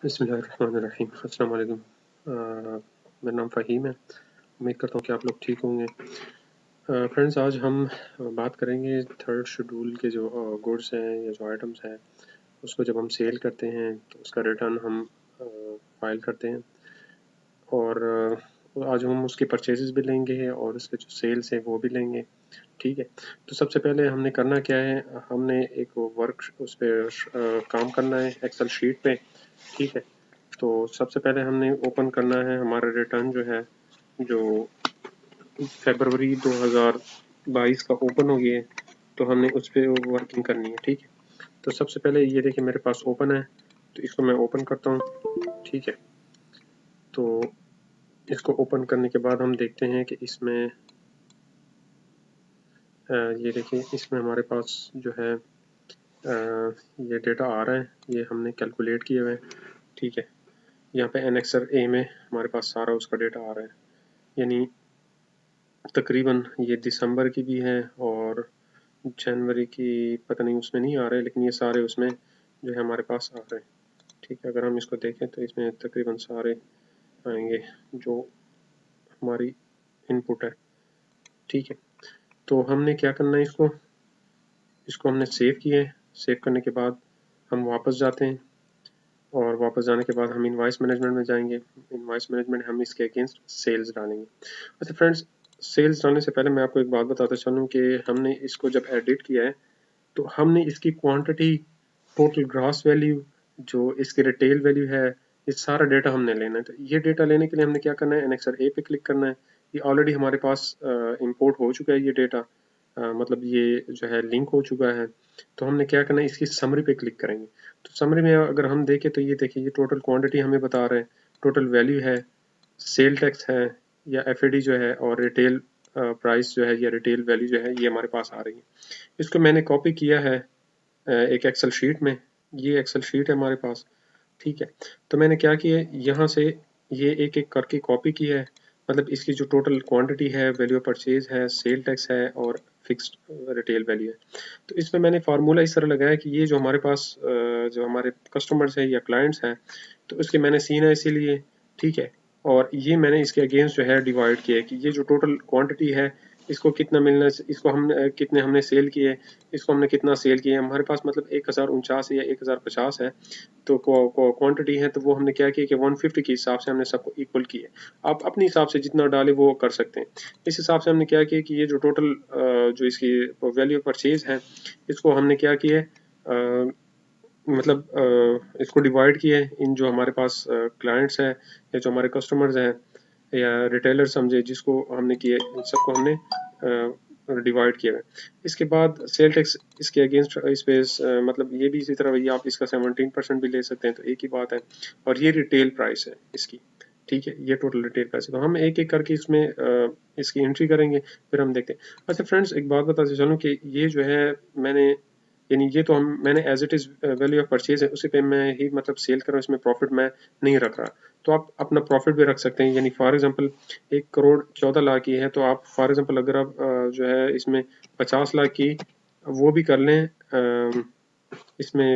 बिस्मिल्लाहिर्रहमानिर्रहीम। अस्सलाम वालेकुम। मेरा नाम फ़हीम है। उम्मीद करता हूँ कि आप लोग ठीक होंगे। फ्रेंड्स, आज हम बात करेंगे थर्ड शेड्यूल के जो गुड्स हैं या जो आइटम्स हैं, उसको जब हम सेल करते हैं तो उसका रिटर्न हम फाइल करते हैं। और आज हम उसके परचेजेस भी लेंगे और उसके जो सेल्स हैं वो भी लेंगे। ठीक है। तो सबसे पहले हमने करना क्या है, हमने एक वर्क उस पर काम करना है एक्सेल शीट पे। ठीक है। तो सबसे पहले हमने ओपन करना है हमारा रिटर्न जो है, जो फरवरी 2022 का ओपन हो गया है, तो हमने उस पर वर्किंग करनी है। ठीक है। तो सबसे पहले ये देखिए मेरे पास ओपन है, तो इसको मैं ओपन करता हूँ। ठीक है। तो इसको ओपन करने के बाद हम देखते हैं कि इसमें ये देखिए इसमें हमारे पास जो है ये डेटा आ रहा है, ये हमने कैलकुलेट किया हुआ है। ठीक है। यहाँ पे एनेक्सर ए में हमारे पास सारा उसका डेटा आ रहा है, यानी तकरीबन ये दिसंबर की भी है और जनवरी की पता नहीं उसमें नहीं आ रहे, लेकिन ये सारे उसमें जो है हमारे पास आ रहे हैं। ठीक है। अगर हम इसको देखें तो इसमें तकरीबन सारे आएंगे जो हमारी इनपुट है। ठीक है। तो हमने क्या करना है, इसको हमने सेव किया है। सेव करने के बाद हम वापस जाते हैं और वापस जाने के बाद हम इनवॉइस मैनेजमेंट में जाएंगे। इनवॉइस मैनेजमेंट हम इसके अगेंस्ट सेल्स डालेंगे। अच्छा फ्रेंड्स, सेल्स डालने से पहले मैं आपको एक बात बताता चलूँ कि हमने इसको जब एडिट किया है तो हमने इसकी क्वांटिटी, टोटल ग्रॉस वैल्यू, जो इसकी रिटेल वैल्यू है, ये सारा डेटा हमने लेना है। तो ये डेटा लेने के लिए हमने क्या करना है, एनेक्सर ए पे क्लिक करना है। ये ऑलरेडी हमारे पास इंपोर्ट हो चुका है ये डेटा, मतलब ये जो है लिंक हो चुका है। तो हमने क्या करना है, इसकी समरी पे क्लिक करेंगे। तो समरी में अगर हम देखें तो ये देखिए ये टोटल क्वांटिटी हमें बता रहे हैं, टोटल वैल्यू है, सेल टैक्स है या एफएडी जो है, और रिटेल प्राइस जो है या रिटेल वैल्यू जो है, ये हमारे पास आ रही है। इसको मैंने कॉपी किया है एक एक्सेल शीट में। ये एक्सेल शीट है हमारे पास। ठीक है। तो मैंने क्या किया है, यहाँ से ये एक एक करके कॉपी की है, मतलब इसकी जो टोटल क्वांटिटी है, वैल्यू ऑफ परचेज है, सेल टैक्स है और फिक्स्ड रिटेल वैल्यू है। तो इसमें मैंने फार्मूला इस तरह लगाया कि ये जो हमारे पास जो हमारे कस्टमर्स है या क्लाइंट्स हैं, तो उसके मैंने सीन है इसीलिए। ठीक है। और ये मैंने इसके अगेंस्ट जो है डिवाइड किया कि ये जो टोटल क्वांटिटी है, इसको कितना मिलना, इसको हमने कितने हमने सेल किए, इसको हमने कितना सेल किया। हमारे पास मतलब 1049 या 1050 है, तो क्वांटिटी है, तो वो हमने क्या किया कि 150 के हिसाब से हमने सबको इक्वल किया। आप अपने हिसाब से जितना डाले वो कर सकते हैं। इस हिसाब से हमने क्या किया कि ये जो टोटल जो इसकी वैल्यू परचेज है, इसको हमने क्या किया, मतलब इसको डिवाइड किया है इन जो हमारे पास क्लाइंट्स हैं या जो हमारे कस्टमर्स हैं या रिटेलर समझे जिसको हमने किए, इन सबको हमने डिवाइड किया है। इसके बाद सेल टैक्स इसके अगेंस्ट इस पे मतलब ये भी इसी तरह वही आप इसका 17% भी ले सकते हैं, तो एक ही बात है। और ये रिटेल प्राइस है इसकी। ठीक है। ये टोटल रिटेल प्राइस है, तो हम एक एक करके इसमें इसकी एंट्री करेंगे, फिर हम देखते हैं। अच्छा फ्रेंड्स, एक बात बताते चलूँ कि ये जो है मैंने, यानी ये तो मैंने as it is value of purchase है उसी पे मैं ही मतलब सेल कर रहा हूँ, इसमें प्रॉफिट मैं नहीं रख रहा। तो आप अपना प्रॉफिट भी रख सकते हैं, यानी फॉर एग्जांपल 1 करोड़ 14 लाख की है, तो आप फॉर एग्जांपल अगर आप जो है इसमें 50 लाख की वो भी कर लें, इसमें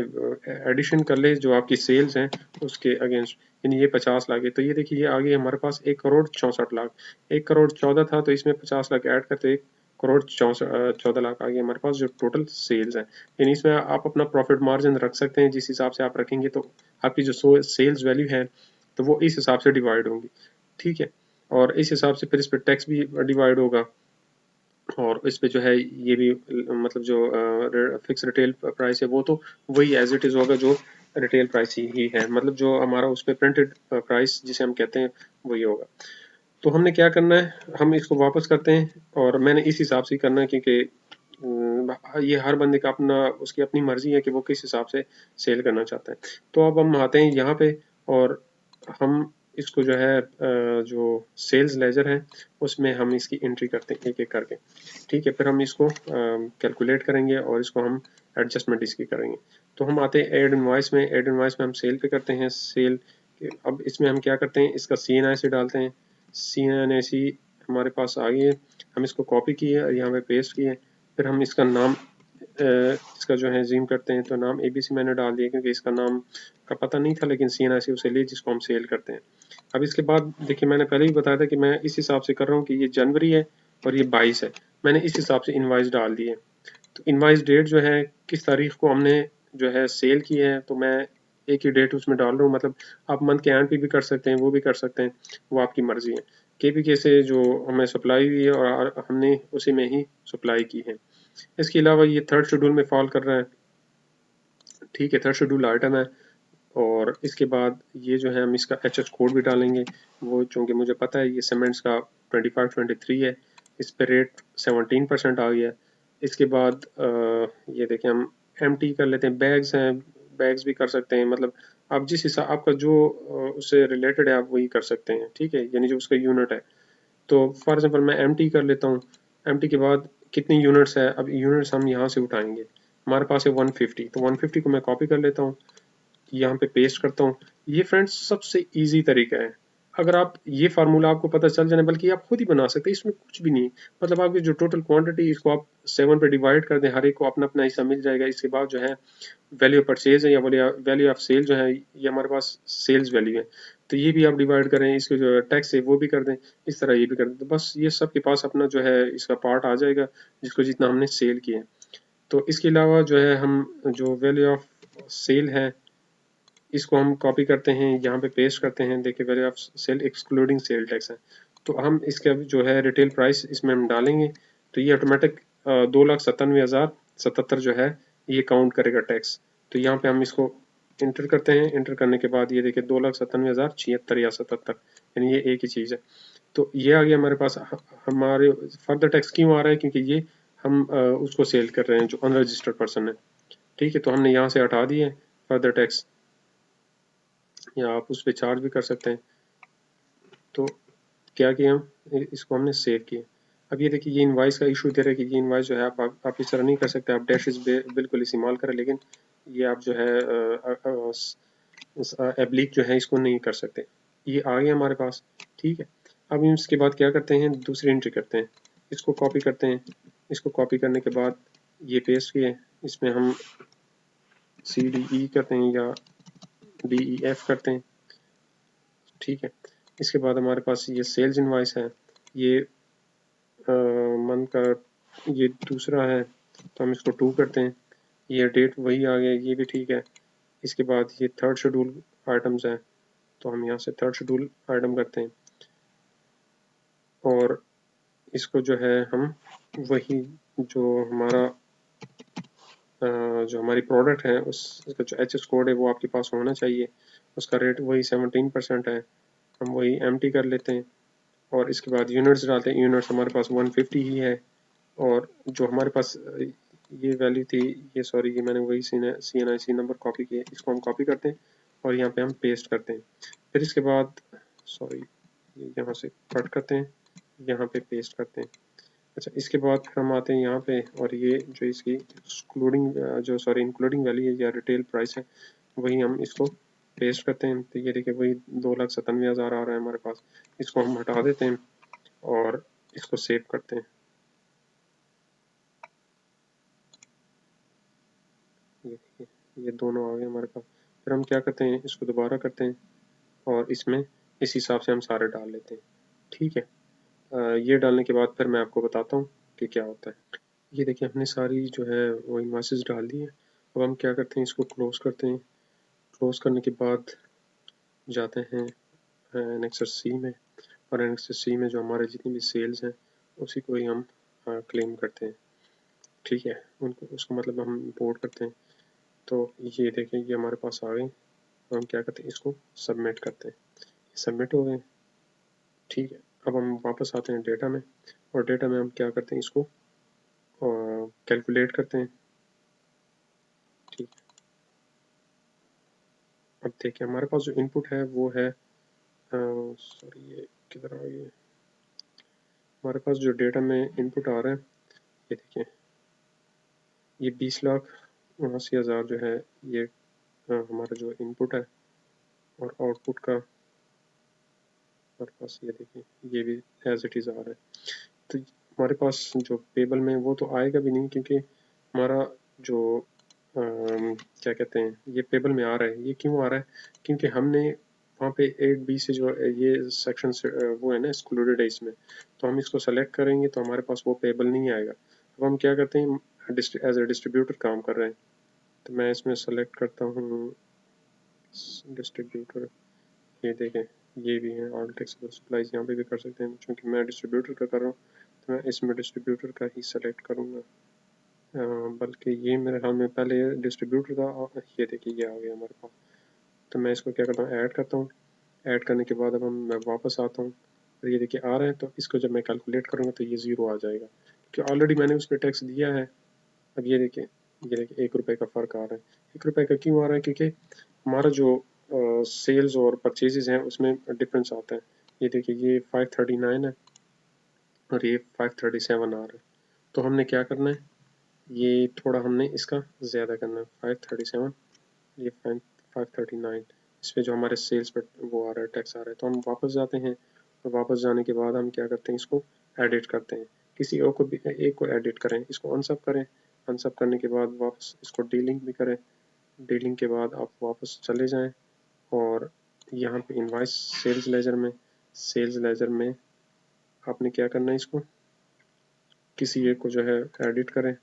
एडिशन कर ले जो आपकी सेल्स हैं उसके अगेंस्ट, यानी ये 50 लाख है, तो ये देखिए ये आगे हमारे पास 1 करोड़ 64 लाख। 1 करोड़ 14 था, तो इसमें 50 लाख ऐड करते 1 करोड़ 14 लाख आ गया हमारे पास जो टोटल सेल्स हैं। यानी इसमें आप अपना प्रॉफिट मार्जिन रख सकते हैं, जिस हिसाब से आप रखेंगे तो आपकी जो सेल्स वैल्यू है तो वो इस हिसाब से डिवाइड होंगी। ठीक है। और इस हिसाब से फिर इस पर टैक्स भी डिवाइड होगा, और इस पे जो है ये भी मतलब जो फिक्स रिटेल प्राइस है वो तो वही एज इट इज़ होगा, जो रिटेल प्राइस ही है, मतलब जो हमारा उस पर प्रिंटेड प्राइस जिसे हम कहते हैं वही होगा। तो हमने क्या करना है, हम इसको वापस करते हैं, और मैंने इस हिसाब से करना है क्योंकि ये हर बंदे का अपना, उसकी अपनी मर्जी है कि वो किस हिसाब से सेल करना चाहता है। तो अब हम आते हैं यहाँ पे और हम इसको जो है जो सेल्स लेजर है उसमें हम इसकी एंट्री करते हैं एक एक करके। ठीक है। फिर हम इसको कैलकुलेट करेंगे और इसको हम एडजस्टमेंट इसकी करेंगे। तो हम आते हैं एड इनवॉइस में। एड इनवॉइस में हम सेल पे करते हैं सेल। अब इसमें हम क्या करते हैं, इसका CNIC डालते हैं। CNIC हमारे पास आ गई है, हम इसको कॉपी किए और यहाँ पे पेस्ट किए। फिर हम इसका नाम इसका जो है ज़ूम करते हैं तो नाम ABC मैंने डाल दिया क्योंकि इसका नाम का पता नहीं था, लेकिन CNIC उसे ले जिसको हम सेल करते हैं। अब इसके बाद देखिए मैंने पहले ही बताया था कि मैं इस हिसाब से कर रहा हूँ कि ये जनवरी है और ये 22 है, मैंने इस हिसाब से इनवाइस डाल दिए। तो इनवाइस डेट जो है किस तारीख को हमने जो है सेल की है, तो मैं एक ही डेट उसमें डाल रहा हूँ। मतलब आप मंथ के एंड पे भी कर सकते हैं, वो भी कर सकते हैं, वो आपकी मर्जी है। KPK से जो हमें सप्लाई हुई है और हमने उसी में ही सप्लाई की है। इसके अलावा ये थर्ड शेड्यूल में फॉल कर रहा है, ठीक है, थर्ड शेड्यूल आइटम है। और इसके बाद ये जो है हम इसका HS कोड भी डालेंगे, वो चूँकि मुझे पता है ये सीमेंट्स का 25-23 है, इस पे रेट 17% आ गया। इसके बाद ये देखें हम MT कर लेते हैं, बैग्स हैं, बैग्स भी कर सकते हैं। मतलब आप जिस हिसाब आपका जो उससे रिलेटेड है आप वही कर सकते हैं, ठीक है, यानी जो उसका यूनिट है। तो फॉर एग्जांपल मैं MT कर लेता हूँ, MT के बाद कितनी यूनिट्स है, अब यूनिट्स हम यहाँ से उठाएंगे। हमारे पास है 150, तो 150 को मैं कॉपी कर लेता हूँ, यहाँ पे पेस्ट करता हूँ। ये फ्रेंड्स सबसे इजी तरीका है। अगर आप ये फार्मूला आपको पता चल जाए, बल्कि आप खुद ही बना सकते हैं, इसमें कुछ भी नहीं। मतलब आपकी जो टोटल क्वांटिटी इसको आप 7 पे डिवाइड कर दें, हर एक को अपना अपना हिस्सा मिल जाएगा। इसके बाद जो है वैल्यू परचेज है या वैल्यू ऑफ सेल जो है, ये हमारे पास सेल्स वैल्यू है, तो ये भी आप डिवाइड करें। इसके जो टैक्स है वो भी कर दें, इस तरह ये भी कर दें, तो बस ये सबके पास अपना जो है इसका पार्ट आ जाएगा जिसको जितना हमने सेल किया है। तो इसके अलावा जो है हम जो वैल्यू ऑफ सेल है इसको हम कॉपी करते हैं, यहाँ पे पेस्ट करते हैं। देखिए value of sale excluding sale tax है, तो हम इसका जो है रिटेल प्राइस इसमें हम डालेंगे, तो ये ऑटोमेटिक 2,97,077 जो है ये काउंट करेगा टैक्स। तो यहाँ पे हम इसको इंटर करते हैं, इंटर करने के बाद ये देखिए 2,97,076 या 77, यानी ये एक ही चीज़ है। तो ये आ गया हमारे पास। हमारे फर्दर टैक्स क्यों आ रहा है, क्योंकि ये हम उसको सेल कर रहे हैं जो अनरजिस्टर्ड पर्सन है, ठीक है। तो हमने यहाँ से हटा दिए फर्दर टैक्स, या आप उस पर चार्ज भी कर सकते हैं। तो क्या किया हम, इसको हमने सेव किया। अब ये देखिए ये इनवाइस का इशू दे रहा है कि ये इनवाइस जो है आप इस तरह नहीं कर सकते, आप डैशेस बिल्कुल इस्तेमाल करें, लेकिन ये आप जो है एब्लिक जो है इसको नहीं कर सकते। ये आ गया हमारे पास, ठीक है। अब हम इसके बाद क्या करते हैं, दूसरी एंट्री करते हैं, इसको कॉपी करते हैं। इसको कॉपी करने के बाद ये पेस्ट किए, इसमें हम CDE करते हैं या DEF करते हैं, ठीक है। इसके बाद हमारे पास ये सेल्स इनवाइस है, ये मंथ का ये दूसरा है, तो हम इसको 2 करते हैं। ये डेट वही आ गया, ये भी ठीक है। इसके बाद ये थर्ड शेड्यूल आइटम्स है, तो हम यहाँ से थर्ड शेड्यूल आइटम करते हैं, और इसको जो है हम वही जो हमारा जो हमारी प्रोडक्ट है उसका जो HS कोड है वो आपके पास होना चाहिए। उसका रेट वही 17% है, हम वही MT कर लेते हैं, और इसके बाद यूनिट्स डालते हैं। यूनिट्स हमारे पास 150 ही है, और जो हमारे पास ये वैल्यू थी, ये सॉरी ये मैंने वही CNIC नंबर कॉपी किया, इसको हम कॉपी करते हैं और यहाँ पे हम पेस्ट करते हैं। फिर इसके बाद सॉरी यहाँ से कट करते हैं, यहाँ पे पेस्ट करते हैं। अच्छा, इसके बाद फिर हम आते हैं यहाँ पे, और ये जो इसकी एक्सक्लूडिंग जो सॉरी इंक्लूडिंग वैल्यू है या रिटेल प्राइस है, वही हम इसको पेस्ट करते हैं। तो ये देखिए वही 2,97,000 आ रहा है हमारे पास। इसको हम हटा देते हैं और इसको सेव करते हैं। ये देखिए ये दोनों आ गए हमारे पास। फिर हम क्या करते हैं, इसको दोबारा करते हैं और इसमें इस हिसाब से हम सारे डाल लेते हैं, ठीक है। ये डालने के बाद फिर मैं आपको बताता हूँ कि क्या होता है। ये देखिए हमने सारी जो है वो इनवॉइसेस डाल दी है। अब हम क्या करते हैं, इसको क्लोज करते हैं। क्लोज करने के बाद जाते हैं एनेक्सर सी में, और एनेक्सर सी में जो हमारे जितनी भी सेल्स हैं उसी को ही हम क्लेम करते हैं, ठीक है। उनको उसको मतलब हम इंपोर्ट करते हैं। तो ये देखें ये हमारे पास आ गई। तो हम क्या करते हैं, इसको सबमिट करते हैं। सबमिट हो गए, ठीक है। अब हम वापस आते हैं डेटा में, और डेटा में हम क्या करते हैं, इसको कैलकुलेट करते हैं, ठीक है। अब देखिए हमारे पास जो इनपुट है वो है सॉरी ये किधर आ गई, हमारे पास जो डेटा में इनपुट आ रहा है ये देखिए, ये 20,79,000 जो है ये हमारा जो इनपुट है, और आउटपुट का हमारे पास ये देखिए ये भी एज इट इज़ आ रहा है। तो हमारे पास जो पेबल में वो तो आएगा भी नहीं, क्योंकि हमारा जो क्या कहते हैं, ये पेबल में आ रहा है। ये क्यों आ रहा है? क्योंकि हमने वहाँ पे 8B से जो ये सेक्शन वो है ना एक्सक्लूडेड है इसमें, तो हम इसको सेलेक्ट करेंगे तो हमारे पास वो पेबल नहीं आएगा। अब हम क्या करते हैं, एज ए डिस्ट्रीब्यूटर काम कर रहे हैं, तो मैं इसमें सेलेक्ट करता हूँ डिस्ट्रीब्यूटर। ये देखें, ये भी है ऑल टेक्स्ट सप्लाईज, यहाँ पे भी कर सकते हैं। चूँकि मैं डिस्ट्रीब्यूटर का कर रहा हूँ तो मैं इसमें डिस्ट्रीब्यूटर का ही सेलेक्ट करूँगा। बल्कि ये मेरे ख्याल में पहले डिस्ट्रीब्यूटर था, और ये देखिए ये आ गया हमारे पास। तो मैं इसको क्या करता हूँ, ऐड करता हूँ। ऐड करने के बाद अब मैं वापस आता हूँ और ये देखिए आ रहा है। तो इसको जब मैं कैलकुलेट करूँगा तो ये ज़ीरो आ जाएगा, क्योंकि ऑलरेडी मैंने उसमें टैक्स दिया है। अब ये देखिए, ये देखिए 1 रुपये का फ़र्क आ रहा है। 1 रुपये का क्यों आ रहा है? क्योंकि हमारा जो सेल्स और परचेजेज हैं उसमें डिफरेंस आता है। ये देखिए ये 539 है और ये 537 आ रहा है। तो हमने क्या करना है, ये थोड़ा हमने इसका ज़्यादा करना है, 537, ये 539, इस पर जो हमारे सेल्स पर वो आ रहा है, टैक्स आ रहा है। तो हम वापस जाते हैं और वापस जाने के बाद हम क्या करते हैं, इसको एडिट करते हैं। किसी और को भी एक को एडिट करें, इसको अनसब करें। अनसब करने के बाद वापस इसको डीलिंक भी करें। डीलिंग के बाद आप वापस चले जाएं और यहाँ पे इनवाइस सेल्स लेजर में आपने क्या करना है, इसको किसी एक को जो है एडिट करें।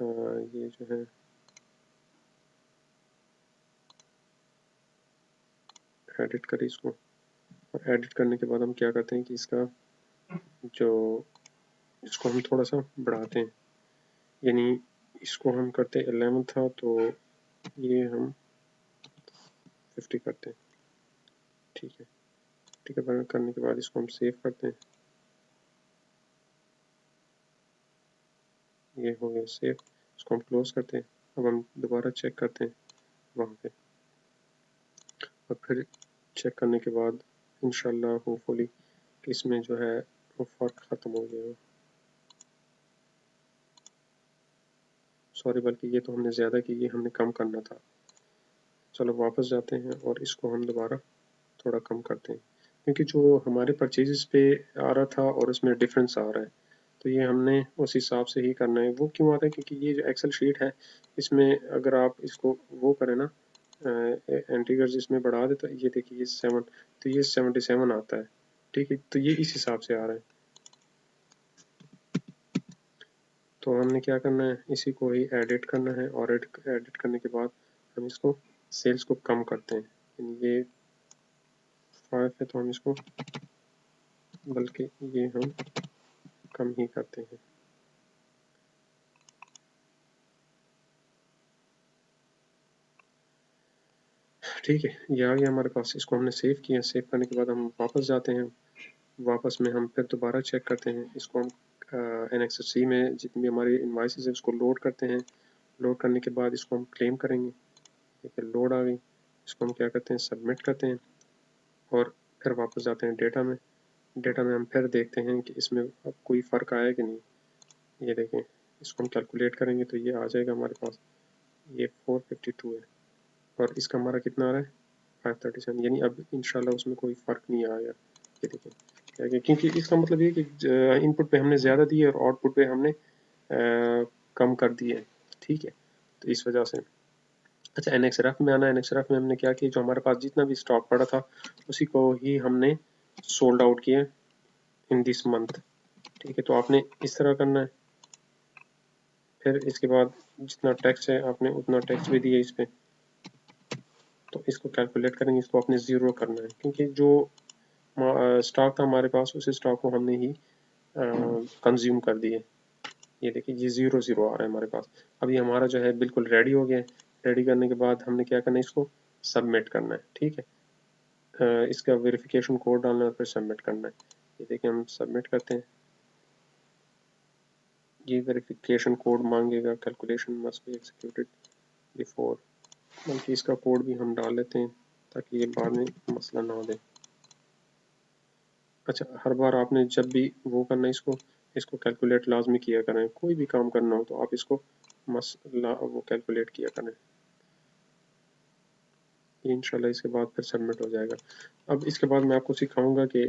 ये जो है एडिट करें इसको, और एडिट करने के बाद हम क्या करते हैं कि इसका जो इसको हम थोड़ा सा बढ़ाते हैं, यानी इसको हम करते हैं 11 था तो ये हम 50 करते हैं। ठीक है, ठीक है। करने के बाद इसको हम सेव करते हैं। ये हो गया सेव, इसको हम क्लोज करते हैं। अब हम दोबारा चेक करते हैं वहाँ पे, और फिर चेक करने के बाद इंशाल्लाह होपफुली कि इसमें जो है वो फ़र्क ख़त्म हो गया हो। सॉरी, बल्कि ये तो हमने ज़्यादा की, ये हमने कम करना था। चलो वापस जाते हैं और इसको हम दोबारा थोड़ा कम करते हैं, क्योंकि जो हमारे परचेजेस पे आ रहा था और उसमें डिफरेंस आ रहा है, तो ये हमने उस हिसाब से ही करना है। वो क्यों आता है? क्योंकि ये जो एक्सेल शीट है इसमें अगर आप इसको वो करें ना, एंटीगर्स इसमें बढ़ा दे, तो ये देखिए ये 7, तो ये 77 आता है। ठीक है, तो ये इस हिसाब से आ रहा है। तो हमने क्या करना है, इसी को ही एडिट करना है, और एडिट करने के बाद हम इसको सेल्स को कम करते हैं। यानी ये 5 है तो हम इसको, बल्कि ये हम कम ही करते हैं। ठीक है, ये आ गया हमारे पास। इसको हमने सेव किया। सेव करने के बाद हम वापस जाते हैं। वापस में हम फिर दोबारा चेक करते हैं। इसको हम NXSC में जितनी भी हमारी इनवाइसेस है उसको लोड करते हैं। लोड करने के बाद इसको हम क्लेम करेंगे। ठीक है, लोड आ गई। इसको हम क्या करते हैं, सबमिट करते हैं और फिर वापस जाते हैं डेटा में। डेटा में हम फिर देखते हैं कि इसमें अब कोई फ़र्क आया कि नहीं। ये देखें, इसको हम कैलकुलेट करेंगे तो ये आ जाएगा हमारे पास, ये 452 है और इसका हमारा कितना आ रहा है, 537। यानी अब इंशाल्लाह उसमें कोई फ़र्क नहीं आएगा। ये देखें क्या गया, क्योंकि इसका मतलब ये कि इनपुट पे हमने ज़्यादा दिए और आउटपुट पे हमने कम कर दिए। ठीक है, तो इस वजह से। अच्छा, NXRF में आना। NXRF में हमने क्या किया, जो हमारे पास जितना भी स्टॉक पड़ा था उसी को ही हमने सोल्ड आउट किया इन दिस मंथ। ठीक है, तो आपने इस तरह करना है। फिर इसके बाद जितना टैक्स है आपने उतना टैक्स भी दिया इस पर, तो इसको कैलकुलेट करेंगे। इसको आपने ज़ीरो करना है, क्योंकि जो स्टॉक था हमारे पास उस स्टॉक को हमने ही कंज्यूम कर दिए। ये देखिए ये 0 0 आ रहा है हमारे पास। अभी हमारा जो है बिल्कुल रेडी हो गया है। रेडी करने के बाद हमने क्या करना है, इसको सबमिट करना है। ठीक है, इसका वेरिफिकेशन कोड डालना है और फिर सबमिट करना है। ये देखिए हम सबमिट करते हैं। ये वेरिफिकेशन कोड मांगेगा, calculation must be executed before, बल्कि इसका कोड भी हम डाल लेते हैं ताकि ये बाद में मसला ना दे। अच्छा, हर बार आपने जब भी वो करना है इसको इसको कैलकुलेट लाजमी किया करें। कोई भी काम करना हो तो आप इसको मसला वो कैलकुलेट किया करें। इंशाल्लाह इसके बाद फिर सबमिट हो जाएगा। अब इसके बाद मैं आपको सिखाऊंगा कि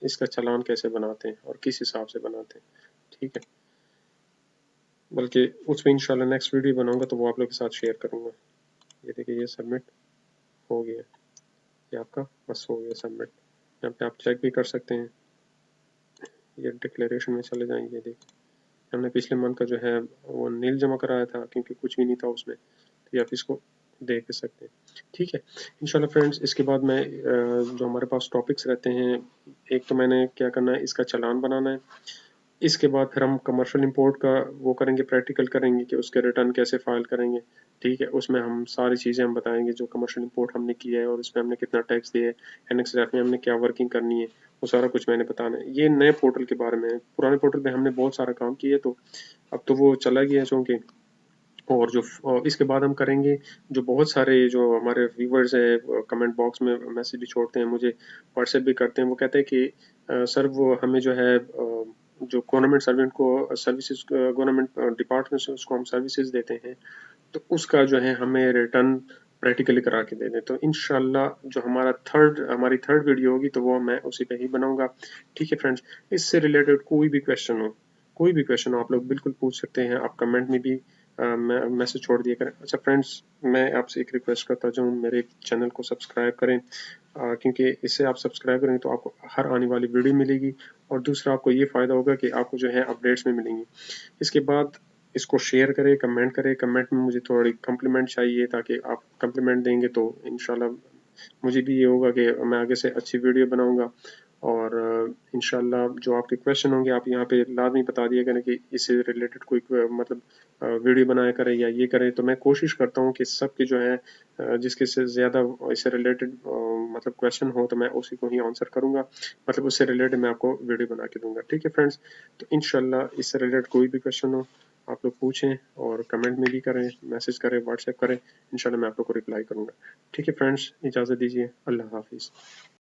इसका चालान कैसे बनाते हैं और किस हिसाब से बनाते हैं। ठीक है, बल्कि उसमें इंशाल्लाह नेक्स्ट वीडियो बनाऊंगा तो वो आप लोग के साथ शेयर करूंगा। ये देखिए ये सबमिट हो गया, ये आपका बस हो गया सबमिट। यहाँ पे आप चेक भी कर सकते हैं, ये डिक्लेरेशन में चले जाएंगे। देखिए हमने पिछले मंथ का जो है वो नील जमा कराया था क्योंकि कुछ भी नहीं था उसमें, तो ये आप इसको देख सकते हैं। ठीक है इंशाल्लाह फ्रेंड्स, इसके बाद मैं जो हमारे पास टॉपिक्स रहते हैं, एक तो मैंने क्या करना है, इसका चालान बनाना है। इसके बाद फिर हम कमर्शियल इंपोर्ट का वो करेंगे, प्रैक्टिकल करेंगे कि उसके रिटर्न कैसे फाइल करेंगे। ठीक है, उसमें हम सारी चीज़ें हम बताएंगे जो कमर्शियल इंपोर्ट हमने किया है और उसमें हमने कितना टैक्स दिया है, एनएक्सआरएफ में हमने क्या वर्किंग करनी है, वो सारा कुछ मैंने बताना है। ये नए पोर्टल के बारे में है, पुराने पोर्टल पे हमने बहुत सारा काम किया तो अब तो वो चला गया चूँकि। और जो इसके बाद हम करेंगे, जो बहुत सारे जो हमारे व्यूवर्स हैं कमेंट बॉक्स में मैसेज भी छोड़ते हैं, मुझे व्हाट्सएप भी करते हैं, वो कहते हैं कि सर वो हमें जो है जो गवर्नमेंट सर्वेंट को सर्विसेज, गवर्नमेंट डिपार्टमेंट से उसको हम सर्विसेज देते हैं, तो उसका जो है हमें रिटर्न प्रैक्टिकली करा के दे दें। तो इंशाल्लाह जो हमारी थर्ड वीडियो होगी तो वो मैं उसी पे ही बनाऊंगा। ठीक है फ्रेंड्स, इससे रिलेटेड कोई भी क्वेश्चन हो, कोई भी क्वेश्चन हो, आप लोग बिल्कुल पूछ सकते हैं, आप कमेंट में भी मैसेज छोड़ दिया करें। अच्छा फ्रेंड्स, मैं आपसे एक रिक्वेस्ट करता हूँ, मेरे चैनल को सब्सक्राइब करें, क्योंकि इससे आप सब्सक्राइब करेंगे तो आपको हर आने वाली वीडियो मिलेगी, और दूसरा आपको ये फ़ायदा होगा कि आपको जो है अपडेट्स में मिलेंगी। इसके बाद इसको शेयर करें, कमेंट करें, कमेंट में मुझे थोड़ी कम्प्लीमेंट चाहिए, ताकि आप कम्प्लीमेंट देंगे तो इंशाल्लाह मुझे भी ये होगा कि मैं आगे से अच्छी वीडियो बनाऊंगा। और इंशाल्लाह जो आपके क्वेश्चन होंगे आप यहाँ पे लाजमी बता दिया करें कि इससे रिलेटेड कोई मतलब वीडियो बनाया करें या ये करें, तो मैं कोशिश करता हूँ कि सबके जो है जिसके से ज़्यादा इससे रिलेटेड मतलब क्वेश्चन हो तो मैं उसी को ही आंसर करूँगा, मतलब उससे रिलेटेड मैं आपको वीडियो बना के दूंगा। ठीक है फ्रेंड्स, तो इंशाल्लाह इससे रिलेटेड कोई भी क्वेश्चन हो आप लोग पूछें, और कमेंट में भी करें, मैसेज करें, व्हाट्सएप करें, इंशाल्लाह मैं आप लोग को रिप्लाई करूँगा। ठीक है फ्रेंड्स, इजाज़त दीजिए, अल्लाह हाफिज़।